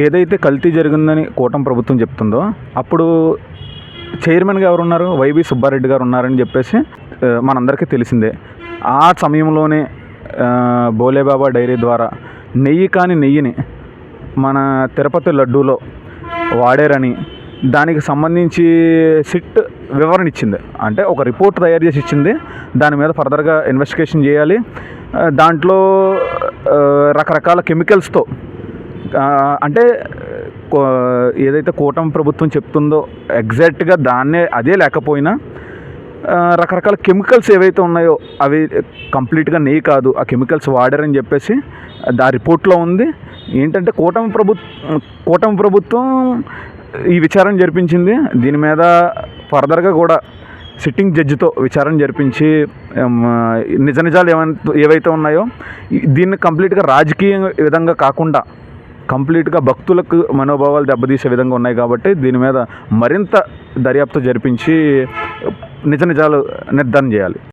ఏదైతే కల్తీ జరిగిందని కూటమి ప్రభుత్వం చెప్తుందో అప్పుడు చైర్మన్గా ఎవరున్నారు? వైవి సుబ్బారెడ్డి గారు ఉన్నారని చెప్పేసి మనందరికీ తెలిసిందే. ఆ సమయంలోనే బోలేబాబా డైరీ ద్వారా నెయ్యి కాని నెయ్యిని మన తిరుపతి లడ్డూలో వాడారని దానికి సంబంధించి సిట్ వివరణ ఇచ్చింది. అంటే ఒక రిపోర్ట్ తయారు చేసి ఇచ్చింది. దాని మీద ఫర్దర్గా ఇన్వెస్టిగేషన్ చేయాలి. దాంట్లో రకరకాల కెమికల్స్తో అంటే ఏదైతే కూటమి ప్రభుత్వం చెప్తుందో ఎగ్జాక్ట్గా అదే లేకపోయినా రకరకాల కెమికల్స్ ఏవైతే ఉన్నాయో అవి కంప్లీట్గా నెయ్యి కాదు, ఆ కెమికల్స్ వాడారని చెప్పేసి ఆ రిపోర్ట్లో ఉంది. ఏంటంటే కూటమి ప్రభుత్వం ఈ విచారణ జరిపించింది. దీని మీద ఫర్దర్గా కూడా సిట్టింగ్ జడ్జితో విచారణ జరిపించి నిజాలు ఏవైతే ఉన్నాయో దీన్ని కంప్లీట్గా రాజకీయ విధంగా కాకుండా కంప్లీట్గా భక్తులకు మనోభావాలు దెబ్బతీసే విధంగా ఉన్నాయి కాబట్టి దీని మీద మరింత దర్యాప్తు జరిపించి నిజాలు నిర్ధారణ చేయాలి.